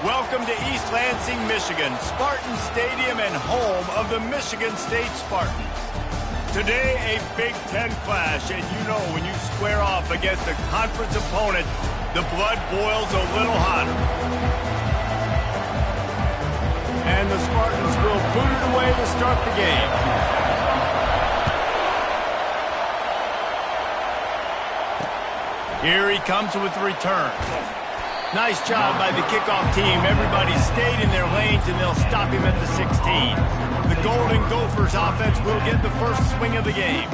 Welcome to East Lansing, Michigan, Spartan Stadium and home of the Michigan State Spartans. Today, a Big Ten clash, and you know when you square off against a conference opponent, the blood boils a little hotter. And the Spartans will boot it away to start the game. Here he comes with the return. Nice job by the kickoff team. Everybody stayed in their lanes, and they'll stop him at the 16. The Golden Gophers offense will get the first swing of the game.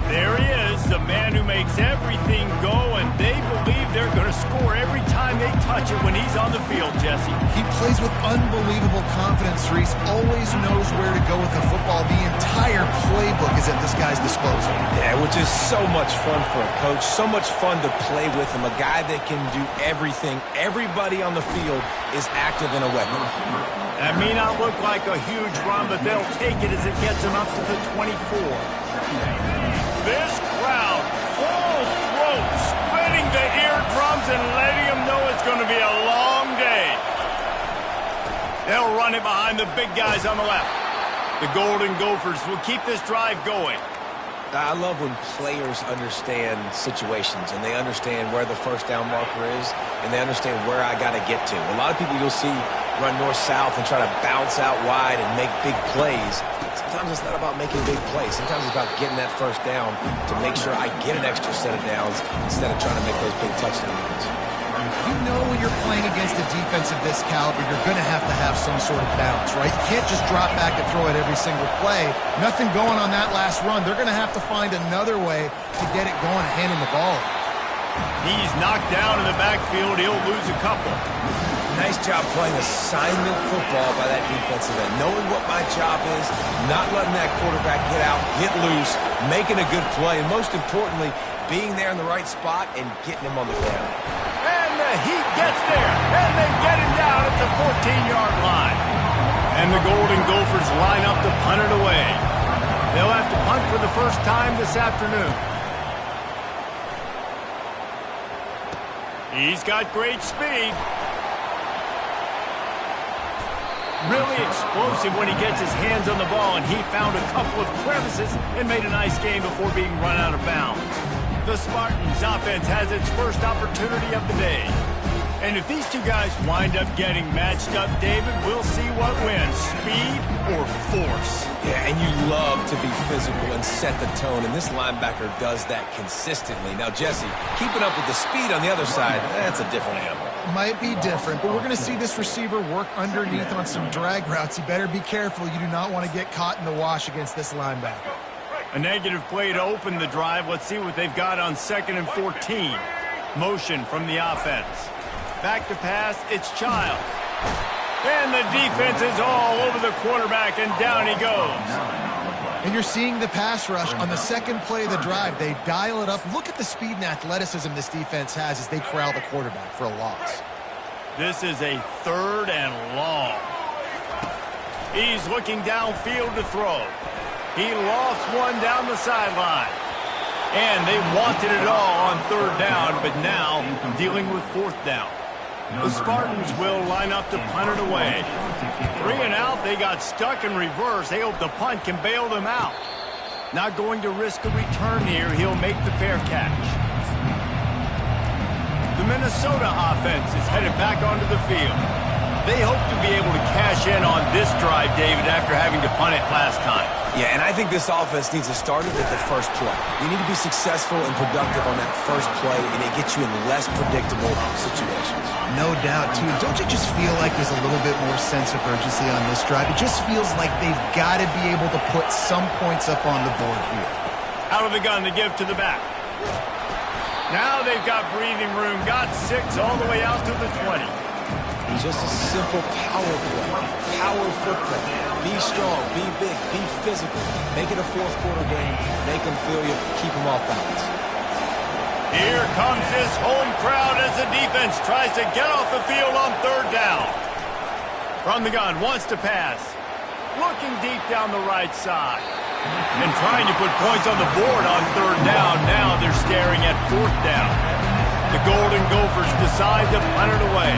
There he is, the man who makes everything go, and they believe they're going to score every time they touch it when he's on the field, Jesse. He plays with unbelievable confidence, Reese. Always knows where to go with the football. The entire playbook is at this guy's disposal. Yeah, which is so much fun for a coach. So much fun to play with him. A guy that can do everything. Everybody on the field is active in a weapon. That may not look like a huge run, but they'll take it as it gets them up to the 24. This crowd, full throat, splitting the eardrums and letting them know it's going to be a long day. They'll run it behind the big guys on the left. The Golden Gophers will keep this drive going. I love when players understand situations and they understand where the first down marker is and they understand where I got to get to. A lot of people you'll see run north-south and try to bounce out wide and make big plays. Sometimes it's not about making big plays. Sometimes it's about getting that first down to make sure I get an extra set of downs instead of trying to make those big touchdown runs. You know when you're playing against a defense of this caliber, you're going to have some sort of balance, right? You can't just drop back and throw it every single play. Nothing going on that last run. They're going to have to find another way to get it going and hand him the ball. He's knocked down in the backfield. He'll lose a couple. Nice job playing assignment football by that defensive end. Knowing what my job is, not letting that quarterback get out, get loose, making a good play, and most importantly, being there in the right spot and getting him on the ground. And the Heat gets there, and they get him down at the 14-yard line. And the Golden Gophers line up to punt it away. They'll have to punt for the first time this afternoon. He's got great speed. Really explosive when he gets his hands on the ball, and he found a couple of crevices and made a nice game before being run out of bounds. The Spartans offense has its first opportunity of the day. And if these two guys wind up getting matched up, David, we'll see what wins, speed or force. Yeah, and you love to be physical and set the tone, and this linebacker does that consistently. Now, Jesse, keeping up with the speed on the other side, that's a different animal. Might be different, but we're going to see this receiver work underneath on some drag routes. You better be careful. You do not want to get caught in the wash against this linebacker. A negative play to open the drive. Let's see what they've got on 2nd and 14. Motion from the offense. Back to pass, it's Childs. And the defense is all over the quarterback, and down he goes. And you're seeing the pass rush on the second play of the drive. They dial it up. Look at the speed and athleticism this defense has as they corral the quarterback for a loss. This is a 3rd and long. He's looking downfield to throw. He lost one down the sideline. And they wanted it all on 3rd down, but now dealing with 4th down. The Spartans will line up to punt it away. 3 and out, they got stuck in reverse. They hope the punt can bail them out. Not going to risk a return here. He'll make the fair catch. The Minnesota offense is headed back onto the field. They hope to be able to cash in on this drive, David, after having to punt it last time. Yeah, and I think this offense needs to start it with the first play. You need to be successful and productive on that first play, and it gets you in less predictable situations. No doubt, too. Don't you just feel like there's a little bit more sense of urgency on this drive? It just feels like they've got to be able to put some points up on the board here. Out of the gun to give to the back. Now they've got breathing room. Got 6 all the way out to the 20. Just a simple power play. Power football. Be strong, be big, be physical. Make it a 4th quarter game. Make them feel you, keep them off balance. Here comes this home crowd as the defense tries to get off the field on 3rd down. From the gun, wants to pass. Looking deep down the right side. And trying to put points on the board on 3rd down. Now they're staring at 4th down. The Golden Gophers decide to punt it away.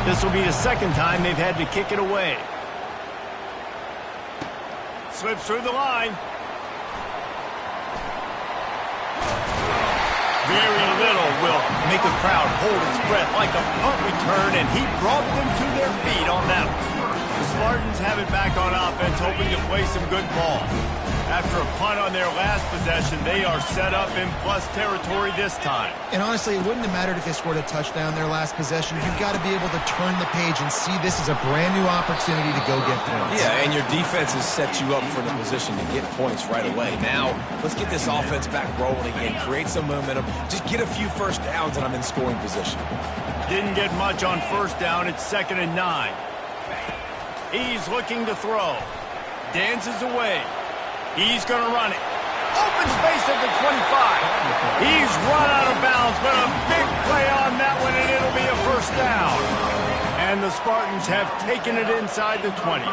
This will be the second time they've had to kick it away. Slips through the line. Very little will make a crowd hold its breath like a punt return, and he brought them to their feet on that one. The Spartans have it back on offense, hoping to play some good ball. After a punt on their last possession, they are set up in plus territory this time. And honestly, it wouldn't have mattered if they scored a touchdown their last possession. You've got to be able to turn the page and see this as a brand new opportunity to go get points. Yeah, and your defense has set you up for the position to get points right away. Now, let's get this offense back rolling again, create some momentum, just get a few first downs, and I'm in scoring position. Didn't get much on first down. It's 2nd and 9. He's looking to throw. Dances away. He's going to run it. Open space at the 25. He's run out of bounds, but a big play on that one, and it'll be a first down. And the Spartans have taken it inside the 20.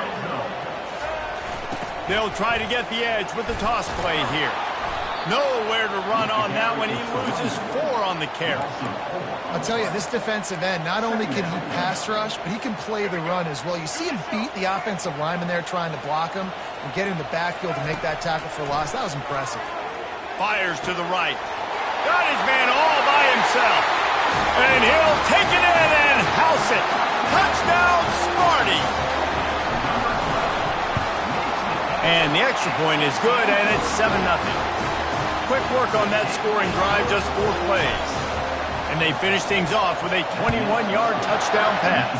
They'll try to get the edge with the toss play here. Nowhere to run on that one. He loses 4 on the carry. I'll tell you, this defensive end, not only can he pass rush, but he can play the run as well. You see him beat the offensive lineman there trying to block him and get in the backfield to make that tackle for loss. That was impressive. Fires to the right. Got his man all by himself. And he'll take it in and house it. Touchdown, Sparty. And the extra point is good, and it's 7-0. Quick work on that scoring drive, just 4 plays. And they finish things off with a 21-yard touchdown pass.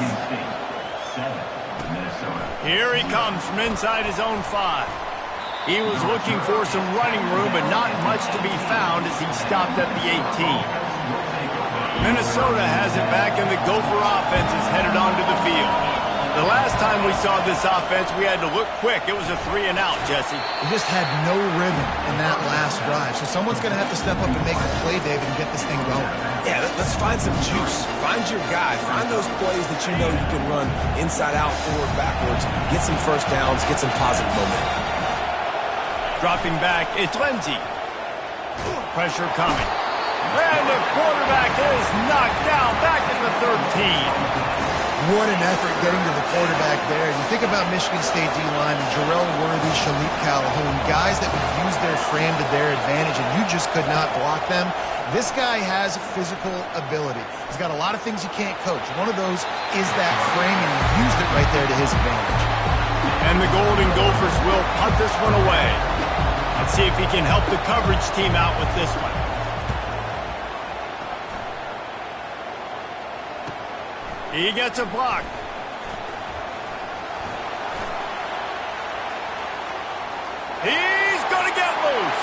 Here he comes from inside his own 5. He was looking for some running room, but not much to be found as he stopped at the 18. Minnesota has it back, and the Gopher offense is headed onto the field. The last time we saw this offense, we had to look quick. It was a 3-and-out, Jesse. They just had no rhythm in that last drive. So someone's going to have to step up and make a play, David, and get this thing going. Yeah, let's find some juice. Find your guy. Find those plays that you know you can run inside out, forward, backwards. Get some first downs. Get some positive momentum. Dropping back, it's Lindsey. Pressure coming. And the quarterback is knocked down back at the 13. What an effort getting to the quarterback there. You think about Michigan State D-line, Jarrell Worthy, Shalik Calhoun, guys that would use their frame to their advantage, and you just could not block them. This guy has physical ability. He's got a lot of things you can't coach. One of those is that frame, and he used it right there to his advantage. And the Golden Gophers will punt this one away. Let's see if he can help the coverage team out with this one. He gets a block. He's going to get loose.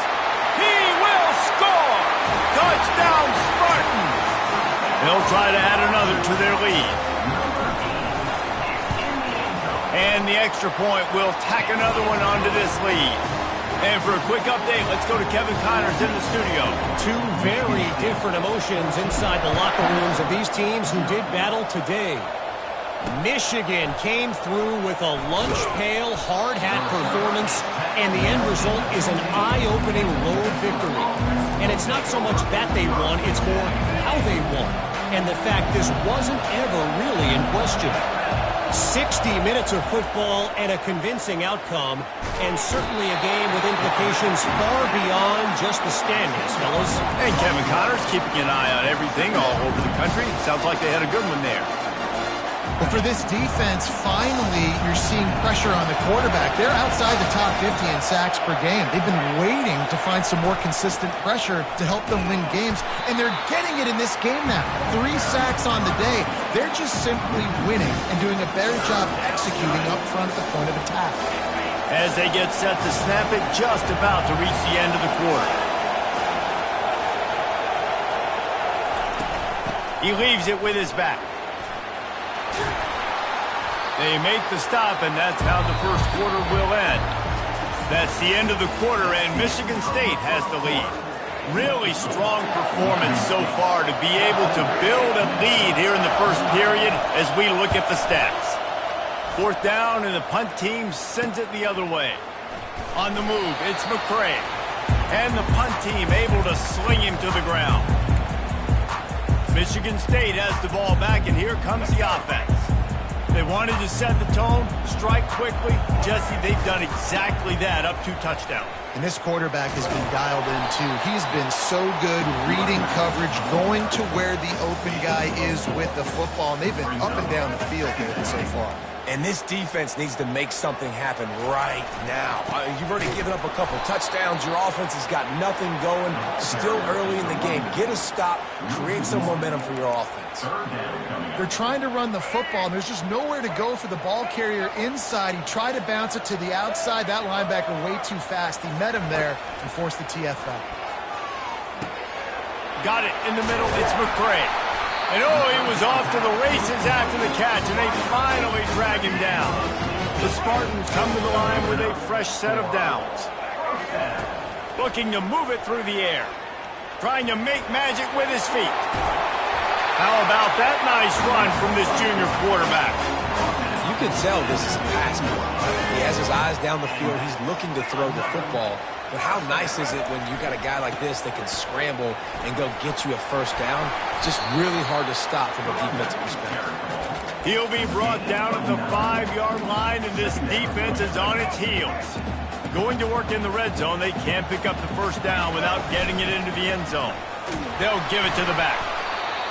He will score. Touchdown, Spartans. They'll try to add another to their lead. And the extra point will tack another one onto this lead. And for a quick update, let's go to Kevin Connors in the studio. 2 very different emotions inside the locker rooms of these teams who did battle today. Michigan came through with a lunch pail, hard hat performance, and the end result is an eye-opening road victory. And it's not so much that they won, it's more how they won. And the fact this wasn't ever really in question. 60 minutes of football and a convincing outcome, and certainly a game with implications far beyond just the standings, fellas. And Kevin Connors keeping an eye on everything all over the country. Sounds like they had a good one there. But for this defense, finally, you're seeing pressure on the quarterback. They're outside the top 50 in sacks per game. They've been waiting to find some more consistent pressure to help them win games, and they're getting it in this game now. 3 sacks on the day. They're just simply winning and doing a better job executing up front at the point of attack. As they get set to snap it, just about to reach the end of the quarter. He leaves it with his back. They make the stop, and that's how the first quarter will end. That's the end of the quarter, and Michigan State has the lead. Really strong performance so far to be able to build a lead here in the first period as we look at the stats. 4th down, and the punt team sends it the other way. On the move, it's McCray. And the punt team able to sling him to the ground. Michigan State has the ball back, and here comes the offense. They wanted to set the tone, strike quickly. Jesse, they've done exactly that, up 2 touchdowns. And this quarterback has been dialed in, too. He's been so good reading coverage, going to where the open guy is with the football. And they've been up and down the field, David, so far. And this defense needs to make something happen right now. You've already given up a couple touchdowns. Your offense has got nothing going. Still early in the game. Get a stop. Create some momentum for your offense. They're trying to run the football, and there's just nowhere to go for the ball carrier inside. He tried to bounce it to the outside. That linebacker way too fast. He met him there and forced the TFL. Got it in the middle. It's McCray. And he was off to the races after the catch, and they finally drag him down. The Spartans come to the line with a fresh set of downs. Looking to move it through the air. Trying to make magic with his feet. How about that nice run from this junior quarterback? You can tell this is a pass play. He has his eyes down the field. He's looking to throw the football. But how nice is it when you got a guy like this that can scramble and go get you a first down? Just really hard to stop from a defensive perspective. He'll be brought down at the 5-yard line, and this defense is on its heels. Going to work in the red zone, they can't pick up the first down without getting it into the end zone. They'll give it to the back.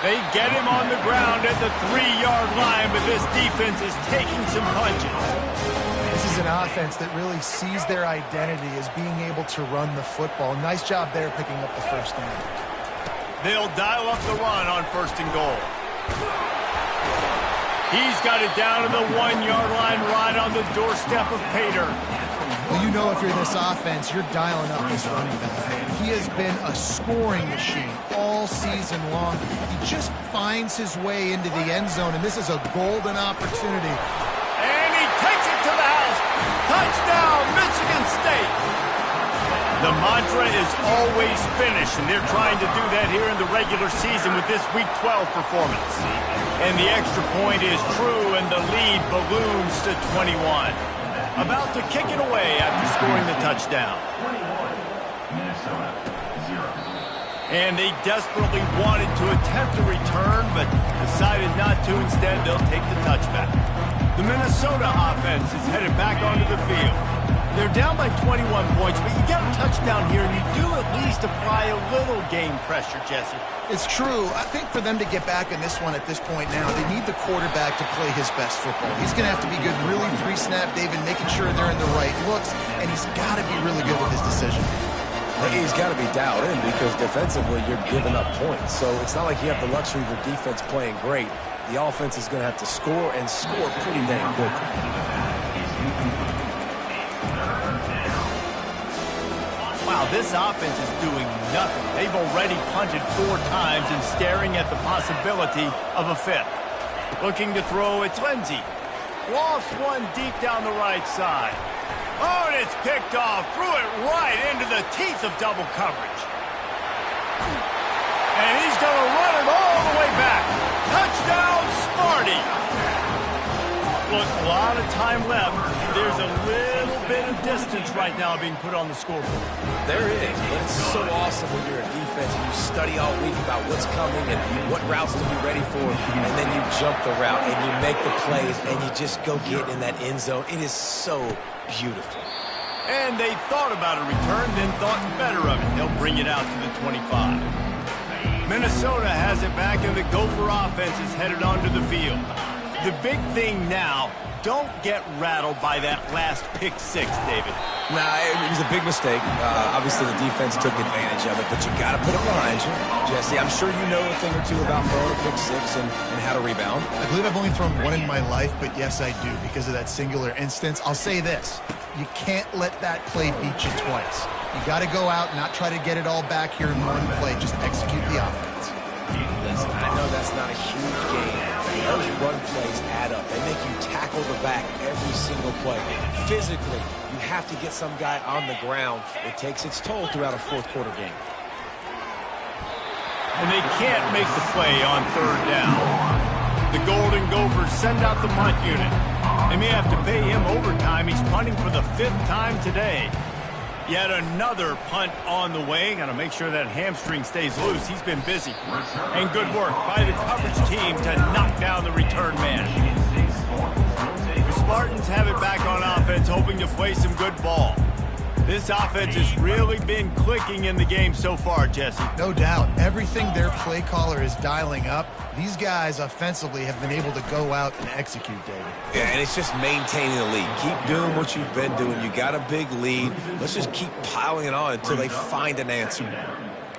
They get him on the ground at the 3-yard line, but this defense is taking some punches. This is an offense that really sees their identity as being able to run the football. Nice job there picking up the first down. They'll dial up the run on 1st and goal. He's got it down to the 1-yard line right on the doorstep of Pater. Well, you know if you're this offense, you're dialing up this running back. He has been a scoring machine all season long. He just finds his way into the end zone, and this is a golden opportunity. And he takes it to the house. Touchdown, Michigan State. The mantra is always finish, and they're trying to do that here in the regular season with this Week 12 performance. And the extra point is true, and the lead balloons to 21. About to kick it away after scoring the touchdown. And they desperately wanted to attempt a return, but decided not to. Instead, they'll take the touchback. The Minnesota offense is headed back onto the field. They're down by 21 points, but you get a touchdown here, and you do at least apply a little game pressure, Jesse. It's true. I think for them to get back in this one at this point now, they need the quarterback to play his best football. He's going to have to be good really pre-snap, David, making sure they're in the right looks, and he's got to be really good with his decision. He's got to be dialed in because defensively you're giving up points. So it's not like you have the luxury of your defense playing great. The offense is going to have to score and score pretty dang quickly. Wow, this offense is doing nothing. They've already punted 4 times and staring at the possibility of a 5th. Looking to throw, it's Lindsey. Lost one deep down the right side. Oh, and it's picked off. Threw it right into the teeth of double coverage. And he's going to run it all the way back. Touchdown, Sparty. Look, a lot of time left. There's a little bit of distance right now being put on the scoreboard. There is, but it's so awesome when you're a defense and you study all week about what's coming and what routes to be ready for, and then you jump the route and you make the plays and you just go get in that end zone. It is so beautiful. And they thought about a return, then thought better of it. They'll bring it out to the 25. Minnesota has it back, and the Gopher offense is headed onto the field. The big thing now, don't get rattled by that last pick 6, David. Nah, it was a big mistake. Obviously, the defense took advantage of it, but you got to put it behind you. Jesse, I'm sure you know a thing or two about throwing a pick 6 and how to rebound. I believe I've only thrown one in my life, but yes, I do because of that singular instance. I'll say this. You can't let that play beat you twice. You got to go out and not try to get it all back here in one play. Just execute the offense. Listen, I know that's not a huge game. Those run plays add up. They make you tackle the back every single play. Physically, you have to get some guy on the ground. It takes its toll throughout a fourth-quarter game. And they can't make the play on 3rd down. The Golden Gophers send out the punt unit. They may have to pay him overtime. He's punting for the 5th time today. Yet another punt on the way. Got to make sure that hamstring stays loose. He's been busy. And good work by the coverage team to knock down the return man. The Spartans have it back on offense, hoping to play some good ball. This offense has really been clicking in the game so far, Jesse. No doubt. Everything their play caller is dialing up, these guys offensively have been able to go out and execute, David. Yeah, and it's just maintaining the lead. Keep doing what you've been doing. You got a big lead. Let's just keep piling it on until they find an answer.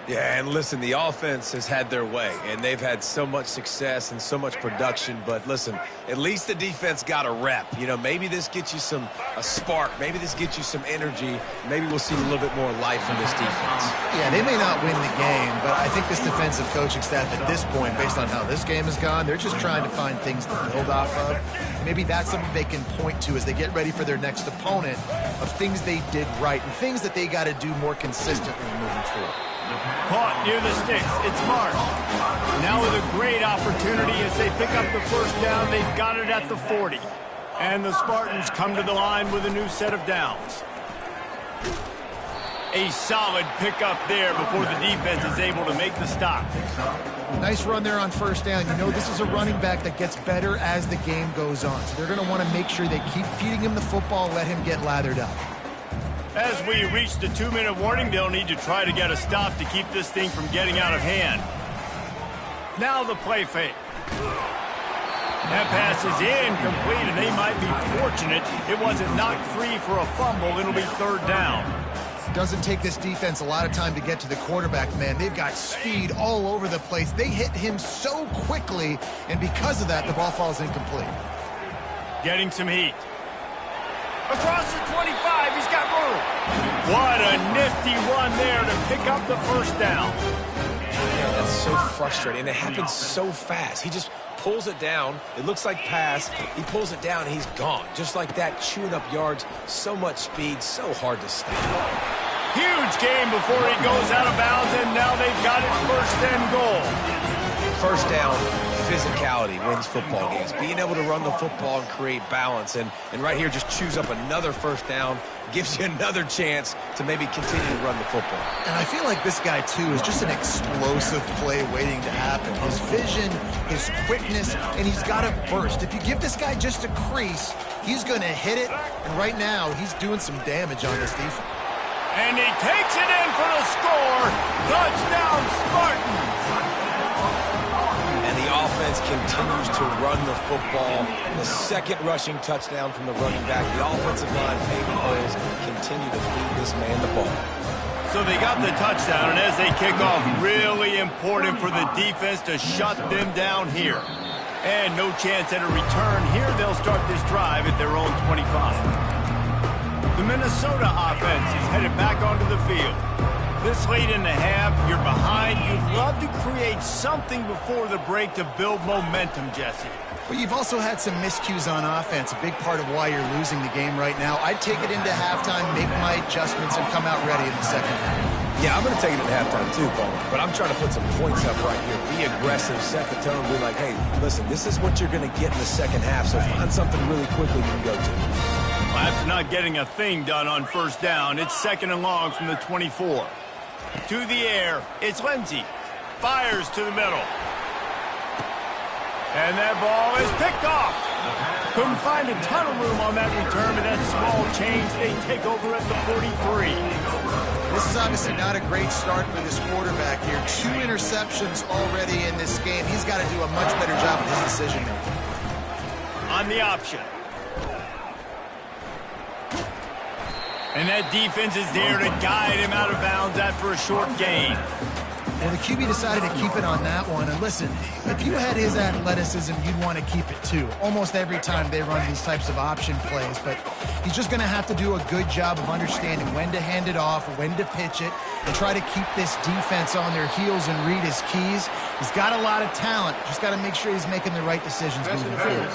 Yeah, and listen, the offense has had their way, and they've had so much success and so much production. But listen, at least the defense got a rep. You know, maybe this gets you a spark. Maybe this gets you some energy. Maybe we'll see a little bit more life from this defense. Yeah, they may not win the game, but I think this defensive coaching staff at this point, based on how this game has gone, they're just trying to find things to build off of. Maybe that's something they can point to as they get ready for their next opponent of things they did right and things that they got to do more consistently moving forward. Caught near the sticks. It's Marsh. Now with a great opportunity as they pick up the first down. They've got it at the 40. And the Spartans come to the line with a new set of downs. A solid pickup there before the defense is able to make the stop. Nice run there on first down. You know, this is a running back that gets better as the game goes on. So they're going to want to make sure they keep feeding him the football, let him get lathered up. As we reach the 2-minute warning, they'll need to try to get a stop to keep this thing from getting out of hand. Now the play fake. That pass is incomplete, and they might be fortunate it wasn't knocked free for a fumble. It'll be third down. Doesn't take this defense a lot of time to get to the quarterback, man. They've got speed all over the place. They hit him so quickly, and because of that, the ball falls incomplete. Getting some heat. Across the 25, he's got room. What a nifty run there to pick up the first down. Yeah, that's so frustrating, and it happens so fast. He just pulls it down. It looks like pass. He pulls it down, and he's gone. Just like that, chewing up yards. So much speed, so hard to stop. Huge game before he goes out of bounds, and now they've got it first and goal. First down, physicality wins football games. Being able to run the football and create balance. And right here, just choose up another first down, gives you another chance to maybe continue to run the football. And I feel like this guy, too, is just an explosive play waiting to happen. His vision, his quickness, and he's got a burst. If you give this guy just a crease, he's going to hit it. And right now, he's doing some damage on this defense. And he takes it in for the score. Touchdown, Spartans. And the offense continues to run the football. The second rushing touchdown from the running back. The offensive line paving holes continue to feed this man the ball. So they got the touchdown, and as they kick off, really important for the defense to shut them down here. And no chance at a return here. They'll start this drive at their own 25. The Minnesota offense is headed back onto the field. This late in the half, you're behind. You'd love to create something before the break to build momentum, Jesse. But you've also had some miscues on offense, a big part of why you're losing the game right now. I'd take it into halftime, make my adjustments, and come out ready in the second half. Yeah, I'm going to take it at halftime too, Paul. But I'm trying to put some points up right here. Be aggressive, set the tone, be like, hey, listen, this is what you're going to get in the second half, so find something really quickly you can go to. Well, after not getting a thing done on first down, it's second and long from the 24. To the air, it's Lindsey. Fires to the middle. And that ball is picked off. Couldn't find a ton of room on that return, but that small change, they take over at the 43. This is obviously not a great start for this quarterback here. 2 interceptions already in this game. He's got to do a much better job with his decision-making. On the option. And that defense is there to guide him out of bounds after a short gain. And the QB decided to keep it on that one. And listen, if you had his athleticism, you'd want to keep it too. Almost every time they run these types of option plays. But he's just going to have to do a good job of understanding when to hand it off, when to pitch it, and try to keep this defense on their heels and read his keys. He's got a lot of talent. Just got to make sure he's making the right decisions moving forward.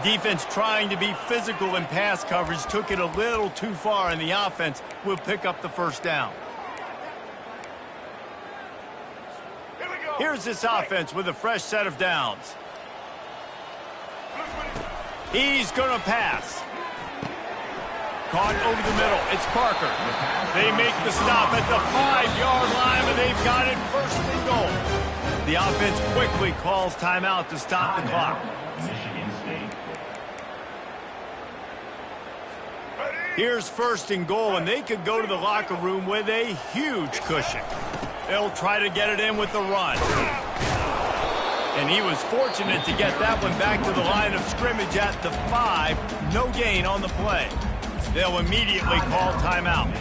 Defense trying to be physical in pass coverage took it a little too far, and the offense will pick up the first down. Here's this offense with a fresh set of downs. He's going to pass. caught over the middle. It's Parker. They make the stop at the 5-yard line, and they've got it first and goal. The offense quickly calls timeout to stop the clock. Here's first and goal, and they could go to the locker room with a huge cushion. They'll try to get it in with the run. And he was fortunate to get that one back to the line of scrimmage at the 5. No gain on the play. They'll immediately call timeout.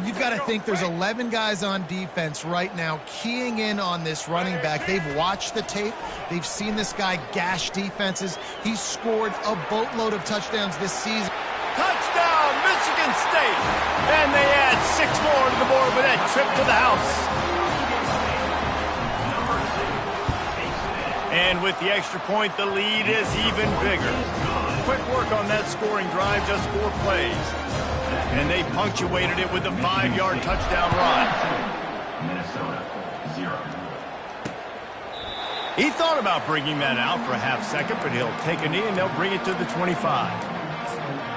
You've got to think there's 11 guys on defense right now keying in on this running back. They've watched the tape. They've seen this guy gash defenses. He's scored a boatload of touchdowns this season. Touchdown, Michigan State! And they add 6 more to the board with that trip to the house. And with the extra point, the lead is even bigger. Quick work on that scoring drive, just 4 plays. And they punctuated it with a 5-yard touchdown run. He thought about bringing that out for a half second, but he'll take a knee and they'll bring it to the 25.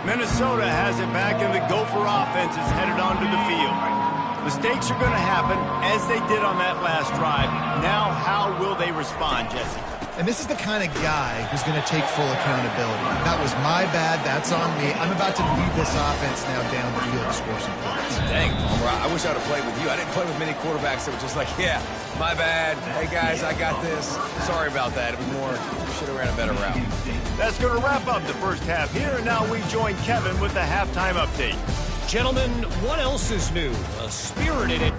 Minnesota has it back, and the Gopher offense is headed onto the field. Mistakes are going to happen, as they did on that last drive. Now, how will they respond, Jesse? And this is the kind of guy who's going to take full accountability. That was my bad. That's on me. I'm about to lead this offense now down the field to score some points. Dang, Homer, I wish I would have played with you. I didn't play with many quarterbacks that were just like, yeah, my bad. Hey, guys, I got this. Sorry about that. It was more, we should have ran a better route. That's going to wrap up the first half here, and now we join Kevin with the halftime update. Gentlemen, what else is new? A spirited...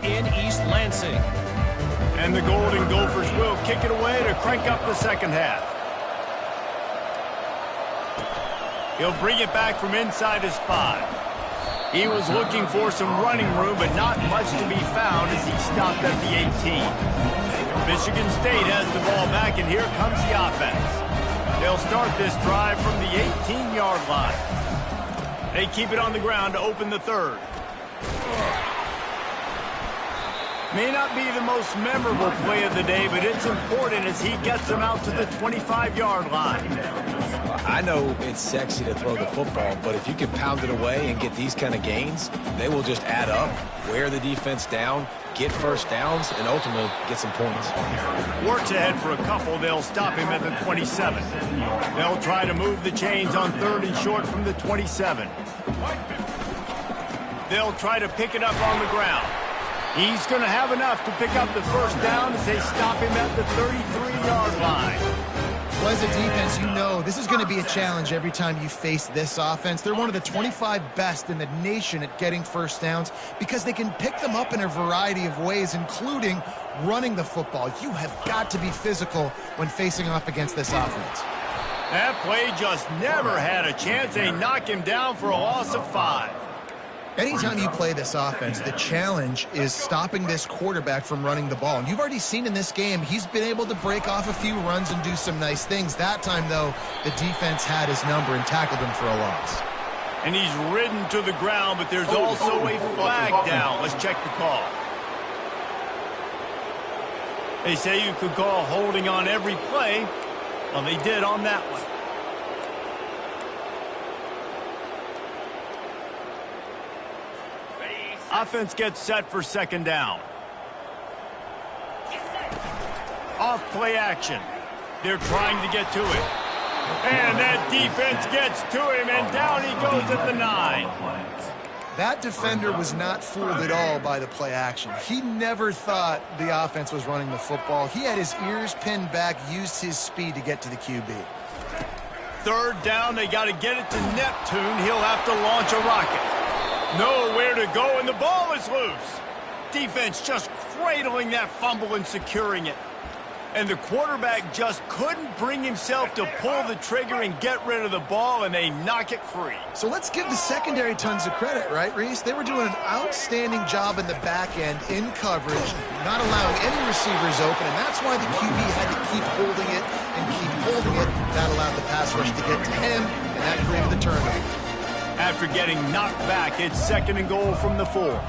in East Lansing. And the Golden Gophers will kick it away to crank up the second half. He'll bring it back from inside his 5. He was looking for some running room, but not much to be found as he stopped at the 18. Michigan State has the ball back, and here comes the offense. They'll start this drive from the 18-yard line. They keep it on the ground to open the third. May not be the most memorable play of the day, but it's important as he gets them out to the 25-yard line. I know it's sexy to throw the football, but if you can pound it away and get these kind of gains, they will just add up, wear the defense down, get first downs, and ultimately get some points. Works ahead for a couple. They'll stop him at the 27. They'll try to move the chains on 3rd and short from the 27. They'll try to pick it up on the ground. He's going to have enough to pick up the first down as they stop him at the 33-yard line. Well, as a defense, you know this is going to be a challenge every time you face this offense. They're one of the 25 best in the nation at getting first downs because they can pick them up in a variety of ways, including running the football. You have got to be physical when facing off against this offense. That play just never had a chance. They knock him down for a loss of 5. Anytime you play this offense, the challenge is stopping this quarterback from running the ball. And you've already seen in this game, he's been able to break off a few runs and do some nice things. That time, though, the defense had his number and tackled him for a loss. And he's ridden to the ground, but there's also a flag down. Let's check the call. They say you could call holding on every play. Well, they did on that one. Offense gets set for second down. Off play action. They're trying to get to it. And that defense gets to him, and down he goes at the 9. That defender was not fooled at all by the play action. He never thought the offense was running the football. He had his ears pinned back, used his speed to get to the QB. Third down, they got to get it to Neptune. He'll have to launch a rocket. Nowhere to go, and the ball is loose. Defense just cradling that fumble and securing it. And the quarterback just couldn't bring himself to pull the trigger and get rid of the ball, and they knock it free. So let's give the secondary tons of credit, right, Reese? They were doing an outstanding job in the back end, in coverage, not allowing any receivers open, and that's why the QB had to keep holding it and keep holding it. That allowed the pass rush to get to him, and that created the turnover. After getting knocked back, it's second and goal from the 4.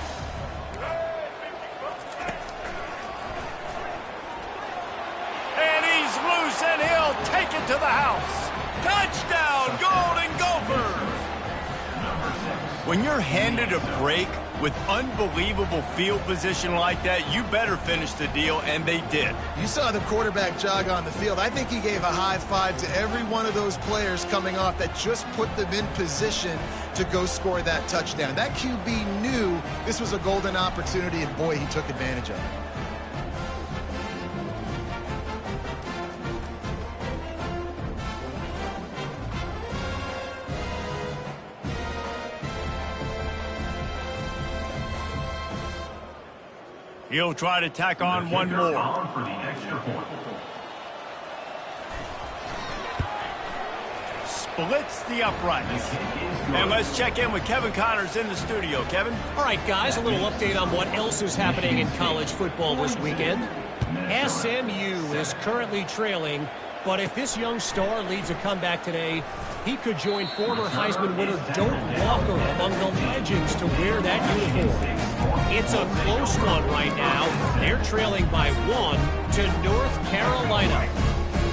Loose, and he'll take it to the house. Touchdown, Golden Gophers! When you're handed a break with unbelievable field position like that, you better finish the deal, and they did. You saw the quarterback jog on the field. I think he gave a high five to every one of those players coming off that just put them in position to go score that touchdown. That QB knew this was a golden opportunity, and boy, he took advantage of it. He'll try to tack on one more. Splits the uprights. And let's check in with Kevin Connors in the studio. Kevin? All right, guys, a little update on what else is happening in college football this weekend. SMU is currently trailing, but if this young star leads a comeback today, he could join former Heisman winner Doak Walker among the legends to wear that uniform. It's a close one right now. They're trailing by 1 to North Carolina.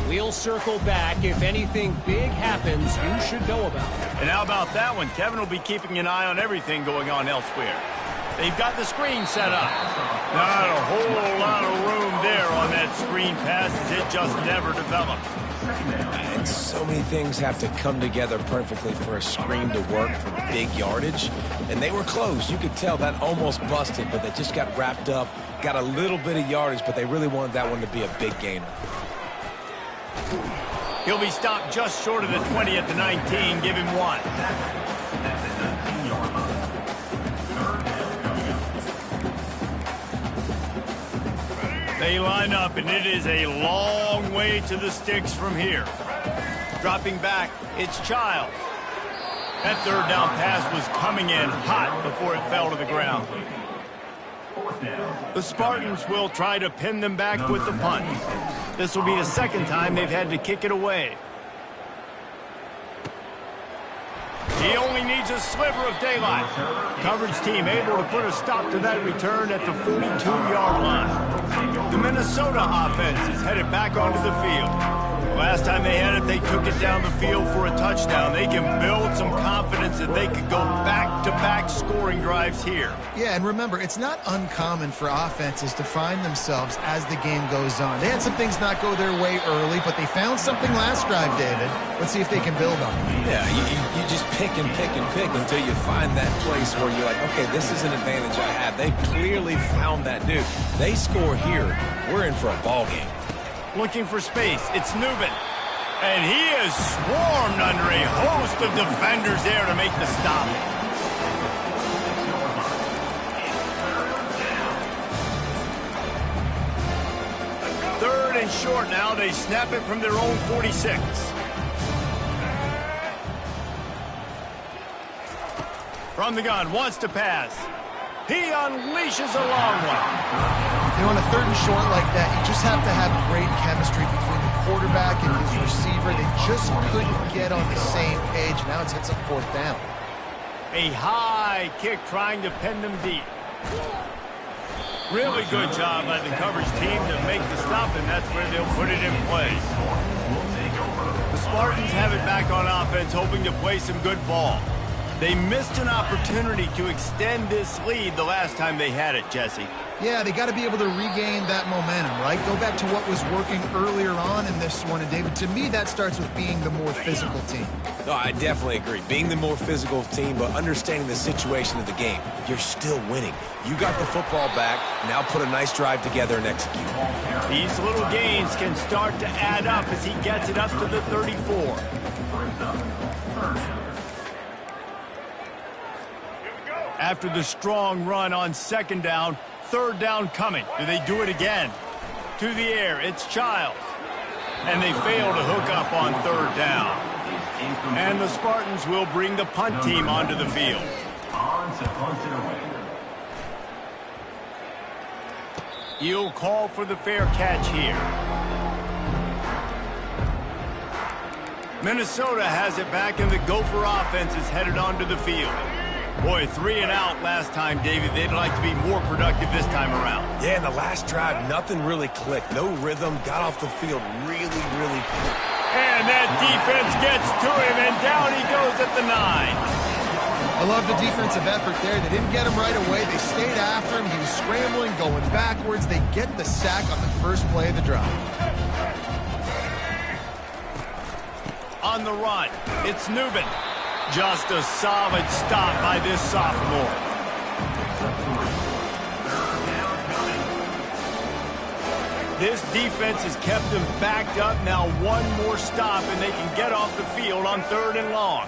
We'll circle back. If anything big happens, you should know about it. And how about that one? Kevin will be keeping an eye on everything going on elsewhere. They've got the screen set up. Not a whole lot of room there on that screen pass as it just never developed. And so many things have to come together perfectly for a screen to work for big yardage. And they were close. You could tell that almost busted, but they just got wrapped up, got a little bit of yardage, but they really wanted that one to be a big gainer. He'll be stopped just short of the 20 at the 19. Give him 1. They line up, and it is a long way to the sticks from here. Dropping back, it's Childs. That third down pass was coming in hot before it fell to the ground. The Spartans will try to pin them back with the punt. This will be the second time they've had to kick it away. He only needs a sliver of daylight. Coverage team able to put a stop to that return at the 42-yard line. The Minnesota offense is headed back onto the field. Last time they had it, they took it down the field for a touchdown. They can build some confidence that they could go back-to-back scoring drives here. Yeah, and remember, it's not uncommon for offenses to find themselves as the game goes on. They had some things not go their way early, but they found something last drive, David. Let's see if they can build on it. Yeah, you just pick and pick and pick until you find that place where you're like, okay, this is an advantage I have. They clearly found that dude. They score here, we're in for a ball game. Looking for space, it's Nubin. And he is swarmed under a host of defenders there to make the stop. Third and short now. They snap it from their own 46. From the gun, wants to pass. He unleashes a long one. You know, on a third and short like that, you just have to have great chemistry between the quarterback and his receiver. They just couldn't get on the same page. Now it's hits up 4th down. A high kick trying to pin them deep. Really good job by the coverage team to make the stop, and that's where they'll put it in play. The Spartans have it back on offense, hoping to play some good ball. They missed an opportunity to extend this lead the last time they had it, Jesse. Yeah, they got to be able to regain that momentum, right? Go back to what was working earlier on in this one. And, David, to me, that starts with being the more physical team. No, I definitely agree. Being the more physical team, but understanding the situation of the game. You're still winning. You got the football back. Now put a nice drive together and execute. These little gains can start to add up as he gets it up to the 34. After the strong run on second down, third down coming. Do they do it again? To the air, it's Childs. And they fail to hook up on third down. And the Spartans will bring the punt team onto the field. He'll call for the fair catch here. Minnesota has it back, and the Gopher offense is headed onto the field. Boy, 3 and out last time, David. They'd like to be more productive this time around. Yeah, in the last drive, nothing really clicked. No rhythm. Got off the field really quick. And that defense gets to him, and down he goes at the 9. I love the defensive effort there. They didn't get him right away. They stayed after him. He was scrambling, going backwards. They get the sack on the first play of the drive. On the run, it's Newman. Just a solid stop by this sophomore. This defense has kept them backed up. Now one more stop, and they can get off the field on third and long.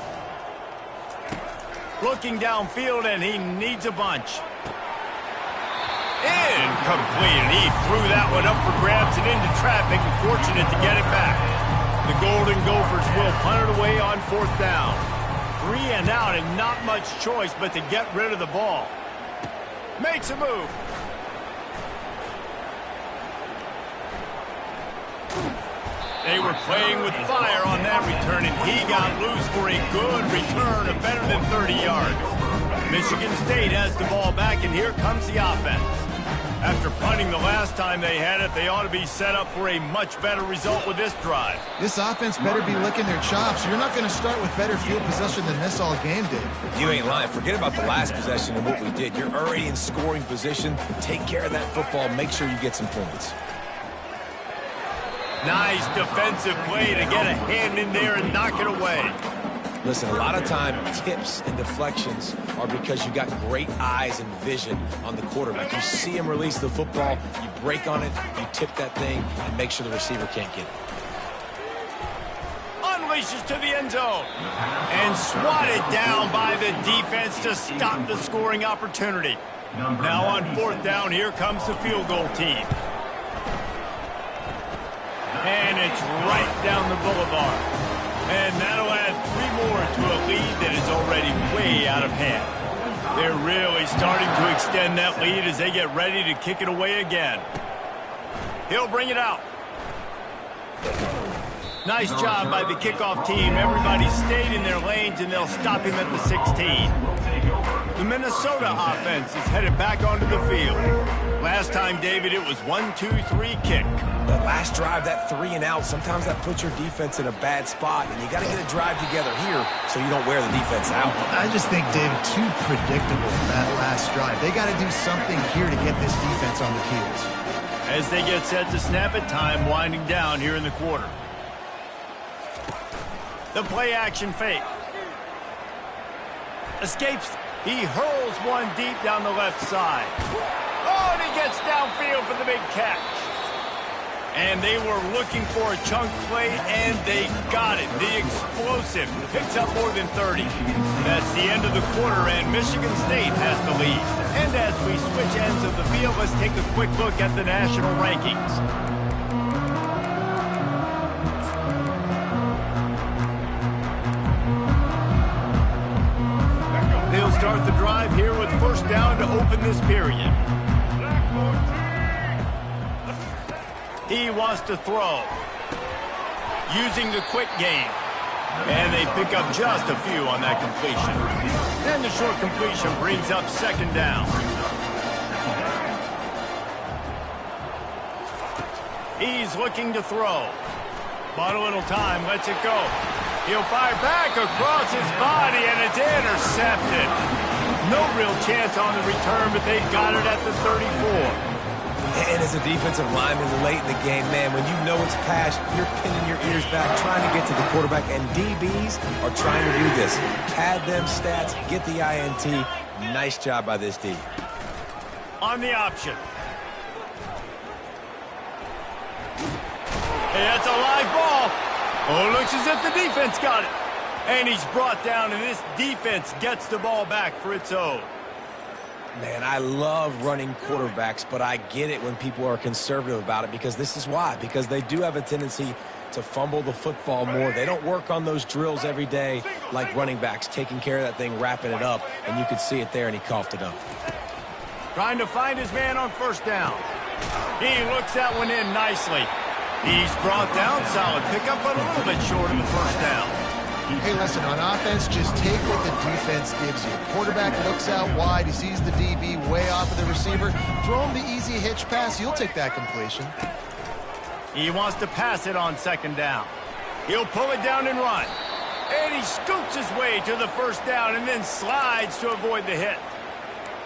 Looking downfield, and he needs a bunch. Incomplete, and he threw that one up for grabs and into traffic, and fortunate to get it back. The Golden Gophers will punt it away on fourth down. 3 and out, and not much choice but to get rid of the ball. Makes a move. They were playing with fire on that return, and he got loose for a good return of better than 30 yards. Michigan State has the ball back, and here comes the offense. After punting the last time they had it, they ought to be set up for a much better result with this drive. This offense better be licking their chops. You're not going to start with better field possession than this all game did. You ain't lying. Forget about the last possession and what we did. You're already in scoring position. Take care of that football. Make sure you get some points. Nice defensive play to get a hand in there and knock it away. Listen, a lot of time, tips and deflections are because you got great eyes and vision on the quarterback. You see him release the football, you break on it, you tip that thing, and make sure the receiver can't get it. Unleashes to the end zone. And swatted down by the defense to stop the scoring opportunity. Now on fourth down, here comes the field goal team. And it's right down the boulevard. And that'll add 3 more to a lead that is already way out of hand. They're really starting to extend that lead as they get ready to kick it away again. He'll bring it out. Nice job by the kickoff team. Everybody stayed in their lanes, and they'll stop him at the 16. The Minnesota offense is headed back onto the field. Last time, David, it was 1-2-3 kick. That last drive, that 3 and out, sometimes that puts your defense in a bad spot, and you got to get a drive together here so you don't wear the defense out. I just think, David, too predictable that last drive. They got to do something here to get this defense on the heels. As they get set to snap it, time winding down here in the quarter. The play action fake. Escapes. He hurls one deep down the left side. Oh, and he gets downfield for the big catch. And they were looking for a chunk play, and they got it. The explosive picks up more than 30. That's the end of the quarter, and Michigan State has the lead. And as we switch ends of the field, let's take a quick look at the national rankings. They'll start the drive here with first down to open this period. He wants to throw. Using the quick game. And they pick up just a few on that completion. And the short completion brings up second down. He's looking to throw. But a little time, lets it go. He'll fire back across his body, and it's intercepted. No real chance on the return, but they got it at the 34. And as a defensive lineman late in the game, man, when you know it's passed, you're pinning your ears back, trying to get to the quarterback, and DBs are trying to do this. Pad them stats, get the INT. Nice job by this D. On the option. That's a live ball. Oh, looks as if the defense got it. And he's brought down, and this defense gets the ball back for its own. Man, I love running quarterbacks, but I get it when people are conservative about it, because this is why. Because they do have a tendency to fumble the football more. They don't work on those drills every day like running backs, taking care of that thing, wrapping it up, and you could see it there, and he coughed it up. Trying to find his man on first down. He looks that one in nicely. He's brought down, solid pickup, but a little bit short of the first down. Hey, listen, on offense, just take what the defense gives you. Quarterback looks out wide. He sees the DB way off of the receiver. Throw him the easy hitch pass. You'll take that completion. He wants to pass it on second down. He'll pull it down and run. And he scoots his way to the first down and then slides to avoid the hit.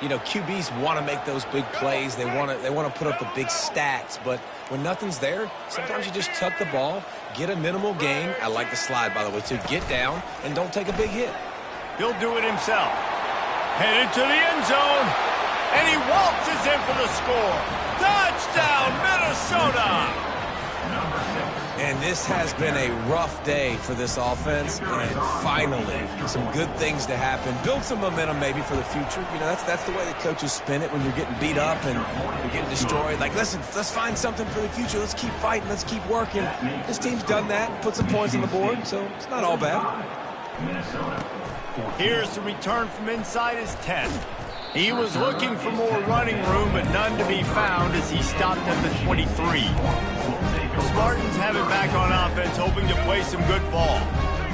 You know, QBs want to make those big plays. They want to put up the big stats, but when nothing's there, sometimes you just tuck the ball, get a minimal gain. I like the slide, by the way, too. Get down and don't take a big hit. He'll do it himself. Headed to the end zone, and he waltzes in for the score. Touchdown, Minnesota! And this has been a rough day for this offense, and finally, some good things to happen. Build some momentum maybe for the future. You know, that's the way the coaches spin it when you're getting beat up and you're getting destroyed. Like, listen, let's find something for the future. Let's keep fighting. Let's keep working. This team's done that, put some points on the board, so it's not all bad. Here's the return from inside his 10. He was looking for more running room, but none to be found as he stopped at the 23. The Spartans have it back on offense, hoping to play some good ball.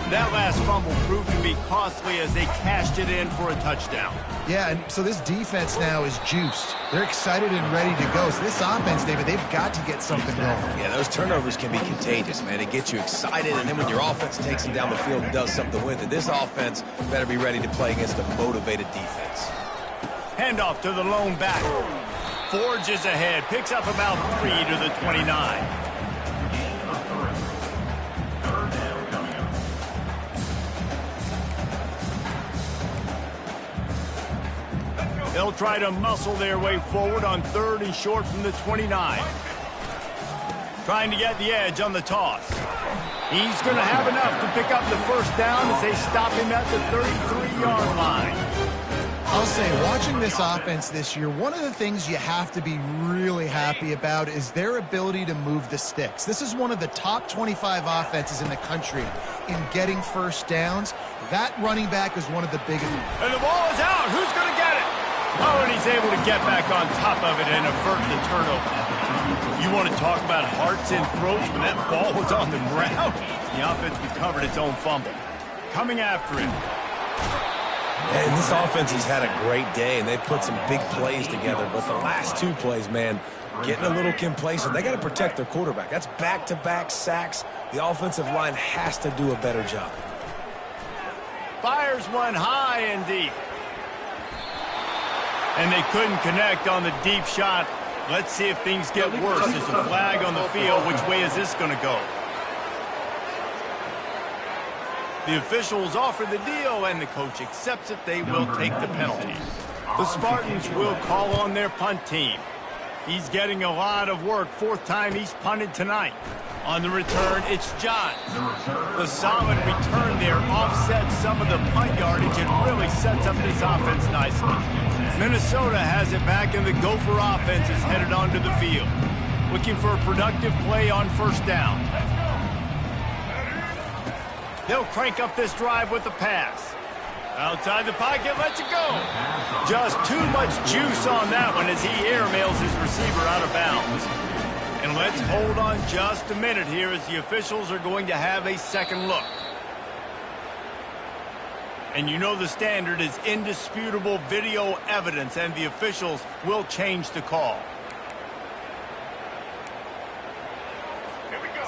That last fumble proved to be costly as they cashed it in for a touchdown. Yeah, and so this defense now is juiced. They're excited and ready to go. So this offense, David, they've got to get something going. Yeah, those turnovers can be contagious, man. It gets you excited, and then when your offense takes them down the field and does something with it, this offense better be ready to play against a motivated defense. Handoff to the lone back. Forges ahead, picks up about 3 to the 29. They'll try to muscle their way forward on 3rd and short from the 29. Trying to get the edge on the toss. He's going to have enough to pick up the first down as they stop him at the 33-yard line. I'll say, watching this offense this year, one of the things you have to be really happy about is their ability to move the sticks. This is one of the top 25 offenses in the country in getting first downs. That running back is one of the biggest. And the ball is out. Who's going to get it? Oh, and he's able to get back on top of it and avert the turnover. You want to talk about hearts and throats when that ball was on the ground? The offense recovered its own fumble. Coming after him. And this offense has had a great day, and they've put some big plays together. But the last 2 plays, man, getting a little complacent. They got to protect their quarterback. That's back-to-back sacks. The offensive line has to do a better job. Fires one high and deep. And they couldn't connect on the deep shot. Let's see if things get worse. There's a flag on the field. Which way is this going to go? The officials offer the deal, and the coach accepts it. They will take the penalty. The Spartans will call on their punt team. He's getting a lot of work. 4th time he's punted tonight. On the return, it's John. The solid return there offsets some of the punt yardage and really sets up this offense nicely. Minnesota has it back, and the Gopher offense is headed onto the field. Looking for a productive play on first down. They'll crank up this drive with the pass. Outside the pocket, lets it go. Just too much juice on that one as he airmails his receiver out of bounds. And let's hold on just a minute here as the officials are going to have a second look. And you know the standard is indisputable video evidence, and the officials will change the call.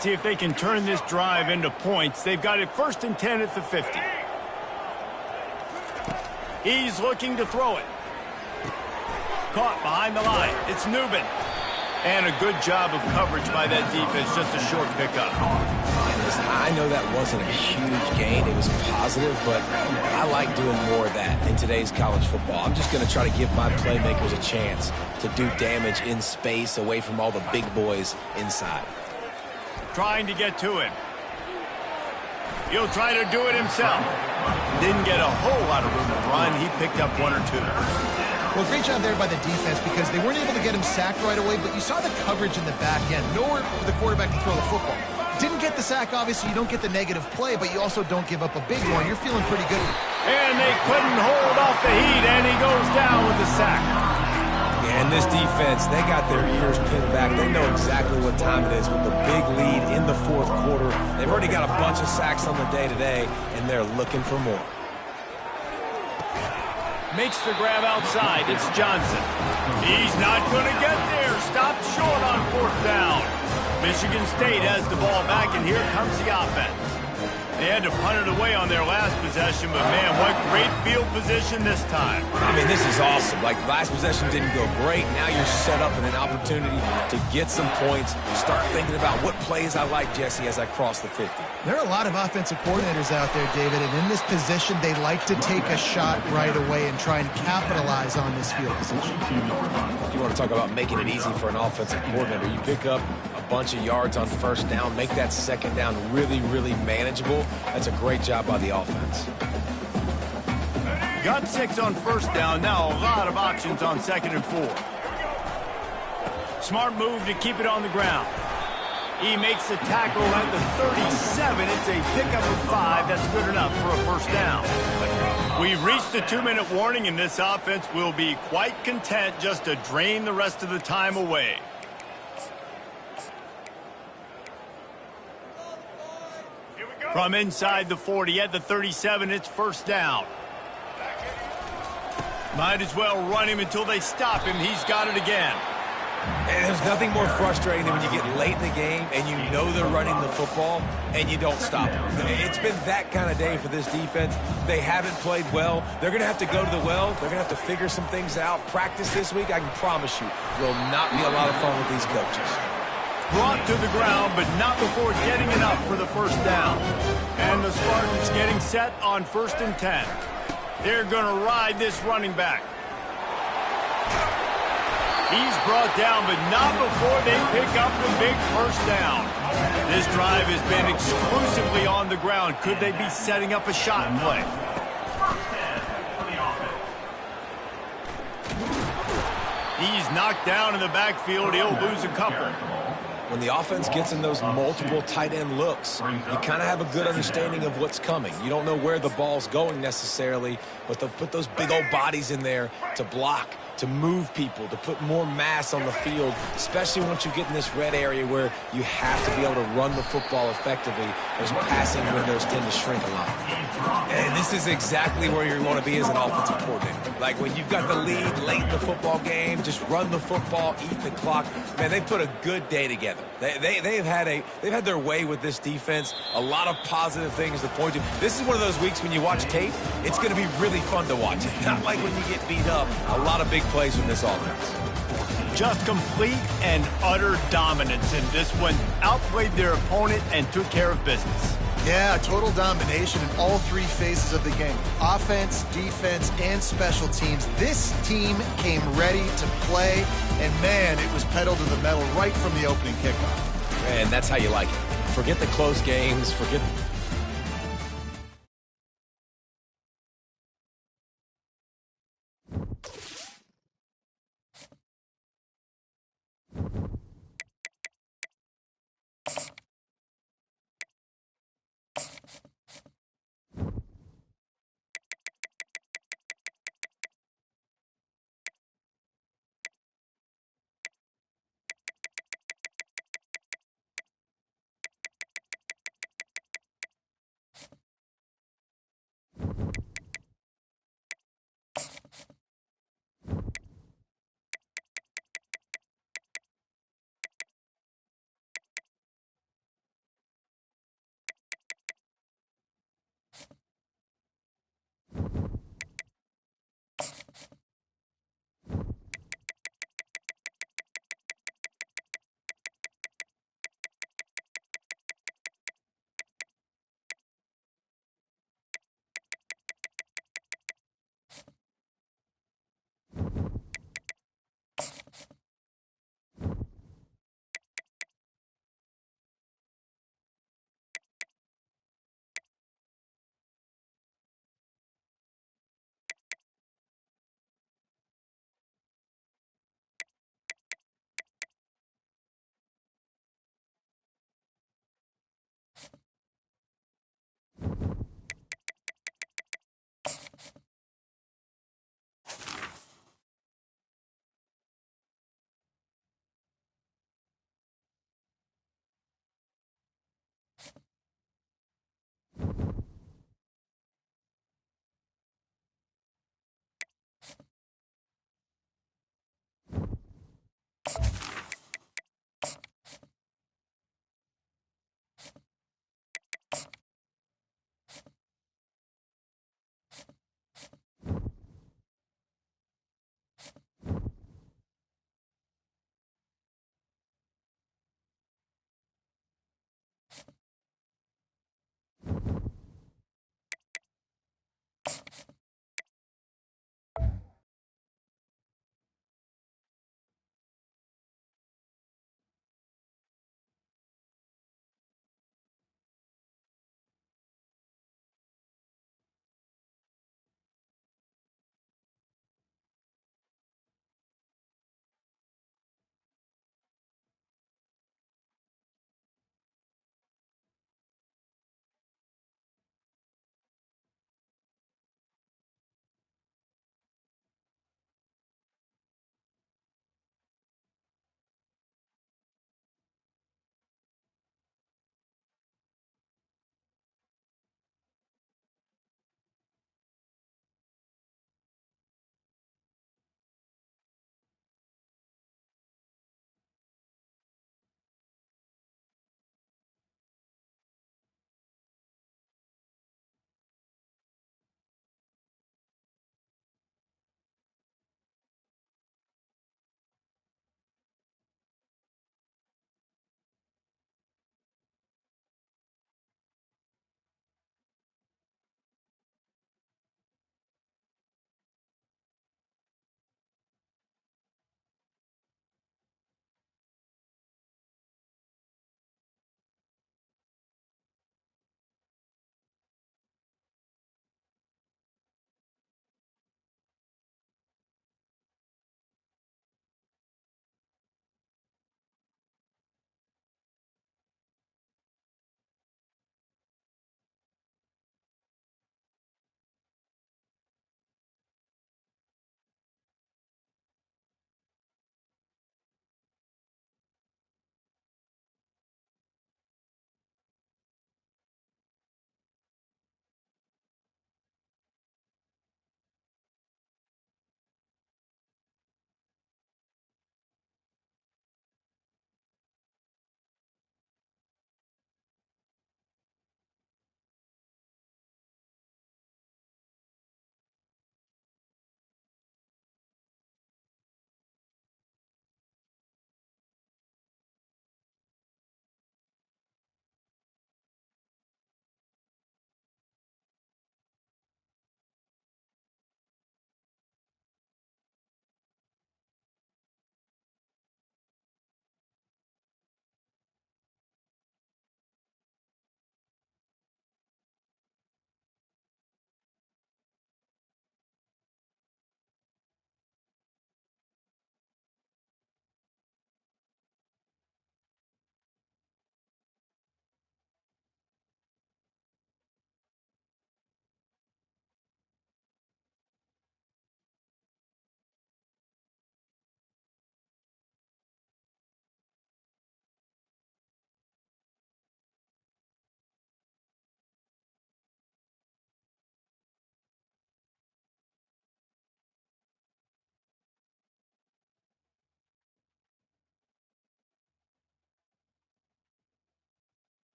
See if they can turn this drive into points. They've got it 1st and 10 at the 50. He's looking to throw it. Caught behind the line. It's Nubin. And a good job of coverage by that defense. Just a short pickup. I know that wasn't a huge gain. It was positive, but I like doing more of that in today's college football. I'm just going to try to give my playmakers a chance to do damage in space away from all the big boys inside. Trying to get to him. He'll try to do it himself. Didn't get a whole lot of room to run. He picked up 1 or 2. Well, great job there by the defense because they weren't able to get him sacked right away, but you saw the coverage in the back end. Nowhere for the quarterback to throw the football. Didn't get the sack, obviously. You don't get the negative play, but you also don't give up a big one. You're feeling pretty good. And they couldn't hold off the heat, and he goes down with the sack. And this defense, they got their ears pinned back. They know exactly what time it is with the big lead in the 4th quarter. They've already got a bunch of sacks on the day today, and they're looking for more. Makes the grab outside. It's Johnson. He's not going to get there. Stopped short on 4th down. Michigan State has the ball back, and here comes the offense. They had to punt it away on their last possession, but man, what great field position this time. I mean, this is awesome. Like, last possession didn't go great. Now you're set up in an opportunity to get some points. Start thinking about what plays I like, Jesse, as I cross the 50. There are a lot of offensive coordinators out there, David, and in this position, they like to take a shot right away and try and capitalize on this field position. If you want to talk about making it easy for an offensive coordinator, you pick up a bunch of yards on 1st down, make that 2nd down really, really manageable. That's a great job by the offense. Got 6 on 1st down. Now a lot of options on 2nd and 4. Smart move to keep it on the ground. He makes the tackle at the 37. It's a pickup of 5. That's good enough for a 1st down. We've reached the 2-minute warning, and this offense will be quite content just to drain the rest of the time away. From inside the 40 at the 37, it's 1st down. Might as well run him until they stop him. He's got it again. And there's nothing more frustrating than when you get late in the game and you know they're running the football and you don't stop them. It's been that kind of day for this defense. They haven't played well. They're going to have to go to the well. They're going to have to figure some things out. Practice this week, I can promise you, will not be a lot of fun with these coaches. Brought to the ground, but not before getting it up for the 1st down. And the Spartans getting set on 1st and 10. They're going to ride this running back. He's brought down, but not before they pick up the big 1st down. This drive has been exclusively on the ground. Could they be setting up a shot play? He's knocked down in the backfield. He'll lose a couple. When the offense gets in those multiple tight end looks, you kind of have a good understanding of what's coming. You don't know where the ball's going necessarily, but they'll put those big old bodies in there to block, to move people, to put more mass on the field, especially once you get in this red area where you have to be able to run the football effectively. Those passing windows tend to shrink a lot. And this is exactly where you want to be as an offensive coordinator. Like when you've got the lead late in the football game, just run the football, eat the clock. Man, they put a good day together. They've had their way with this defense. A lot of positive things to point to. This is one of those weeks when you watch tape, it's going to be really fun to watch. Not like when you get beat up. A lot of big plays from this offense. Just complete and utter dominance in this one. Outplayed their opponent and took care of business. Yeah, total domination in all 3 phases of the game. Offense, defense, and special teams. This team came ready to play, and man, it was pedal to the metal right from the opening kickoff. And that's how you like it. Forget the close games. Forget